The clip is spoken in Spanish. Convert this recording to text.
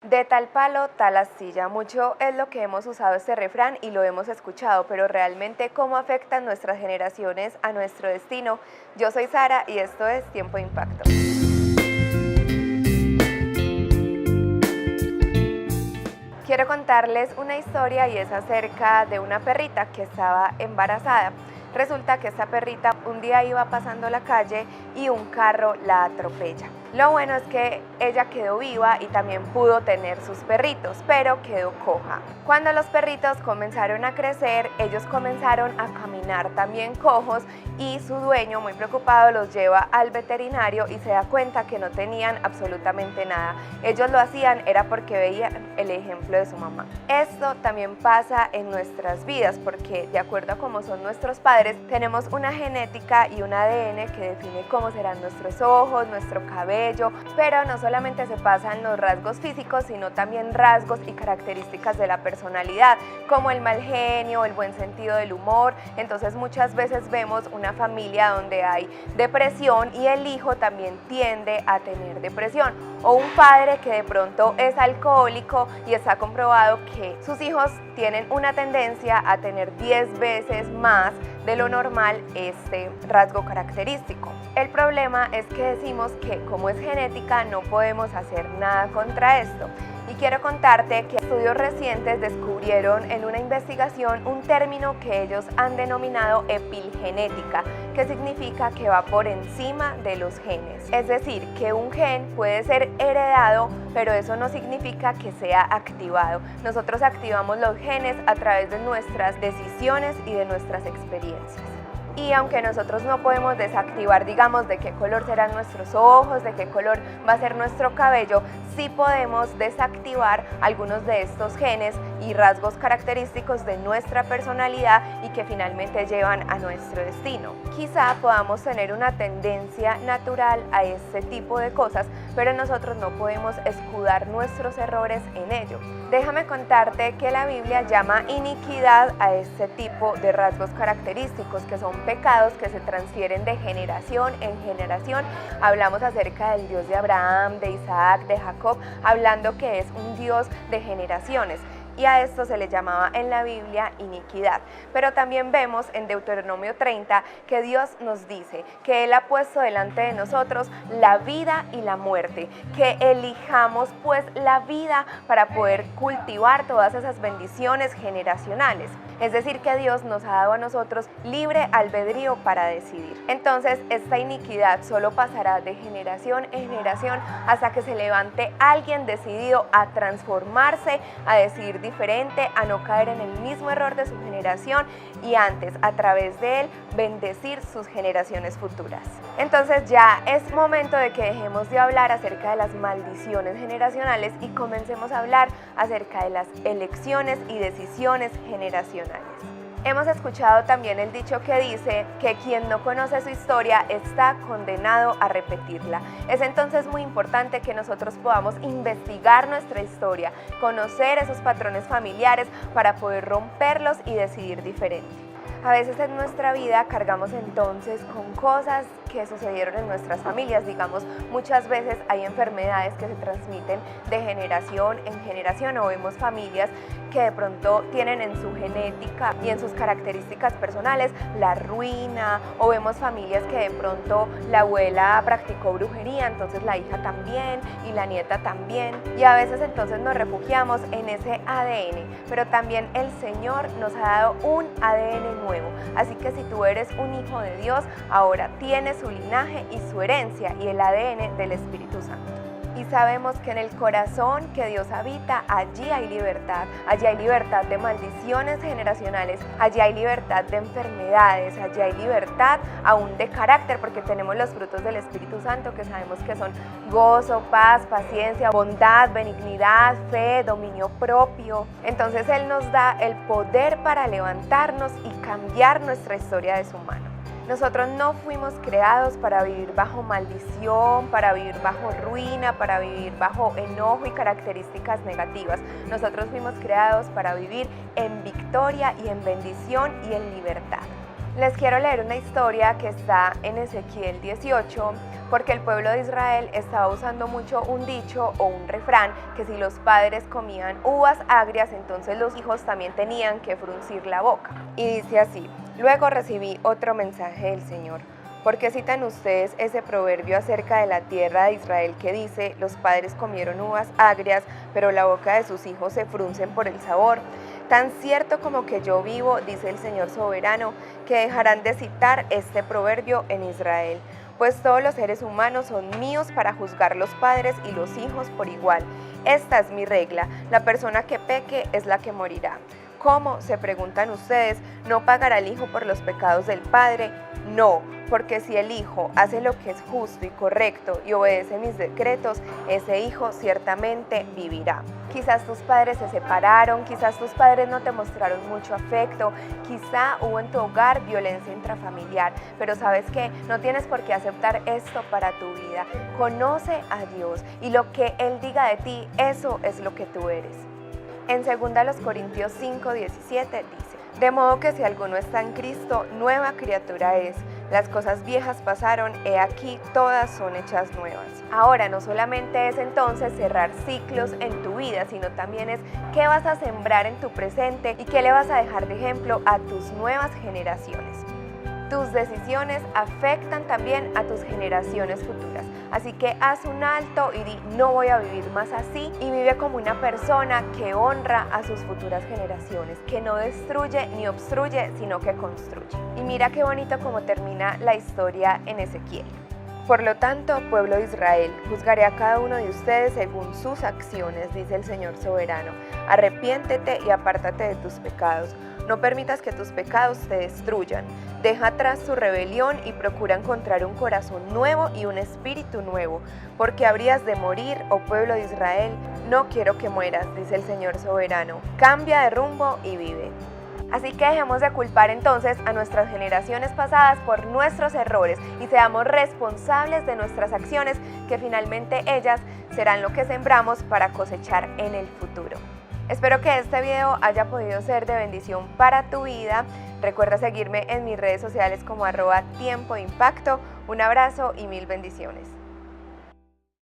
De tal palo, tal astilla. Mucho es lo que hemos usado este refrán y lo hemos escuchado, pero realmente cómo afectan nuestras generaciones a nuestro destino. Yo soy Sara y esto es Tiempo de Impacto. Quiero contarles una historia y es acerca de una perrita que estaba embarazada. Resulta que esta perrita un día iba pasando la calle y un carro la atropella. Lo bueno es que ella quedó viva y también pudo tener sus perritos, pero quedó coja. Cuando los perritos comenzaron a crecer, ellos comenzaron a caminar también cojos y su dueño, muy preocupado, los lleva al veterinario y se da cuenta que no tenían absolutamente nada. Ellos lo hacían era porque veían el ejemplo de su mamá. Esto también pasa en nuestras vidas porque de acuerdo a cómo son nuestros padres, tenemos una genética y un ADN que define cómo serán nuestros ojos, nuestro cabello, pero no solamente se pasan los rasgos físicos, sino también rasgos y características de la personalidad, como el mal genio, el buen sentido del humor. Entonces muchas veces vemos una familia donde hay depresión y el hijo también tiende a tener depresión, o un padre que de pronto es alcohólico y está comprobado que sus hijos tienen una tendencia a tener 10 veces más de lo normal este rasgo característico. El problema es que decimos que como es genética no podemos hacer nada contra esto. Y quiero contarte que estudios recientes descubrieron en una investigación un término que ellos han denominado epilgenética, que significa que va por encima de los genes. Es decir, que un gen puede ser heredado, pero eso no significa que sea activado. Nosotros activamos los genes a través de nuestras decisiones y de nuestras experiencias. Y aunque nosotros no podemos desactivar, digamos, de qué color serán nuestros ojos, de qué color va a ser nuestro cabello, sí podemos desactivar algunos de estos genes y rasgos característicos de nuestra personalidad y que finalmente llevan a nuestro destino. Quizá podamos tener una tendencia natural a este tipo de cosas, pero nosotros no podemos escudar nuestros errores en ello. Déjame contarte que la Biblia llama iniquidad a este tipo de rasgos característicos, que son pecados que se transfieren de generación en generación. Hablamos acerca del Dios de Abraham, de Isaac, de Jacob, hablando que es un Dios de generaciones. Y a esto se le llamaba en la Biblia iniquidad. Pero también vemos en Deuteronomio 30 que Dios nos dice que Él ha puesto delante de nosotros la vida y la muerte, que elijamos pues la vida para poder cultivar todas esas bendiciones generacionales. Es decir, que Dios nos ha dado a nosotros libre albedrío para decidir. Entonces, esta iniquidad solo pasará de generación en generación hasta que se levante alguien decidido a transformarse, a decidir diferente, a no caer en el mismo error de su generación y antes, a través de él, bendecir sus generaciones futuras. Entonces ya es momento de que dejemos de hablar acerca de las maldiciones generacionales y comencemos a hablar acerca de las elecciones y decisiones generacionales. Hemos escuchado también el dicho que dice que quien no conoce su historia está condenado a repetirla. Es entonces muy importante que nosotros podamos investigar nuestra historia, conocer esos patrones familiares para poder romperlos y decidir diferente. A veces en nuestra vida cargamos entonces con cosas que sucedieron en nuestras familias, digamos, muchas veces hay enfermedades que se transmiten de generación en generación o vemos familias que de pronto tienen en su genética y en sus características personales la ruina, o vemos familias que de pronto la abuela practicó brujería, entonces la hija también y la nieta también, y a veces entonces nos refugiamos en ese ADN, pero también el Señor nos ha dado un ADN nuevo, así que si tú eres un hijo de Dios, ahora tienes su linaje y su herencia y el ADN del Espíritu Santo. Y sabemos que en el corazón que Dios habita, allí hay libertad de maldiciones generacionales, allí hay libertad de enfermedades, allí hay libertad aún de carácter, porque tenemos los frutos del Espíritu Santo que sabemos que son gozo, paz, paciencia, bondad, benignidad, fe, dominio propio. Entonces Él nos da el poder para levantarnos y cambiar nuestra historia de su mano. Nosotros no fuimos creados para vivir bajo maldición, para vivir bajo ruina, para vivir bajo enojo y características negativas. Nosotros fuimos creados para vivir en victoria y en bendición y en libertad. Les quiero leer una historia que está en Ezequiel 18, porque el pueblo de Israel estaba usando mucho un dicho o un refrán, que si los padres comían uvas agrias, entonces los hijos también tenían que fruncir la boca. Y dice así: luego recibí otro mensaje del Señor. ¿Por qué citan ustedes ese proverbio acerca de la tierra de Israel que dice: los padres comieron uvas agrias, pero la boca de sus hijos se fruncen por el sabor? Tan cierto como que yo vivo, dice el Señor soberano, que dejarán de citar este proverbio en Israel, pues todos los seres humanos son míos para juzgar los padres y los hijos por igual. Esta es mi regla: la persona que peque es la que morirá. ¿Cómo?, se preguntan ustedes, ¿no pagará el hijo por los pecados del padre? No, porque si el hijo hace lo que es justo y correcto y obedece mis decretos, ese hijo ciertamente vivirá. Quizás tus padres se separaron, quizás tus padres no te mostraron mucho afecto, quizá hubo en tu hogar violencia intrafamiliar, pero ¿sabes qué? No tienes por qué aceptar esto para tu vida. Conoce a Dios y lo que Él diga de ti, eso es lo que tú eres. En 2 Corintios 5:17 dice: de modo que si alguno está en Cristo, nueva criatura es. Las cosas viejas pasaron, he aquí todas son hechas nuevas. Ahora no solamente es entonces cerrar ciclos en tu vida, sino también es qué vas a sembrar en tu presente y qué le vas a dejar de ejemplo a tus nuevas generaciones. Tus decisiones afectan también a tus generaciones futuras, así que haz un alto y di: no voy a vivir más así, y vive como una persona que honra a sus futuras generaciones, que no destruye ni obstruye, sino que construye. Y mira qué bonito cómo termina la historia en Ezequiel. Por lo tanto, pueblo de Israel, juzgaré a cada uno de ustedes según sus acciones, dice el Señor soberano. Arrepiéntete y apártate de tus pecados. No permitas que tus pecados te destruyan. Deja atrás tu rebelión y procura encontrar un corazón nuevo y un espíritu nuevo, porque habrías de morir, oh pueblo de Israel. No quiero que mueras, dice el Señor soberano. Cambia de rumbo y vive. Así que dejemos de culpar entonces a nuestras generaciones pasadas por nuestros errores y seamos responsables de nuestras acciones, que finalmente ellas serán lo que sembramos para cosechar en el futuro. Espero que este video haya podido ser de bendición para tu vida. Recuerda seguirme en mis redes sociales como @tiempoimpacto. Un abrazo y mil bendiciones.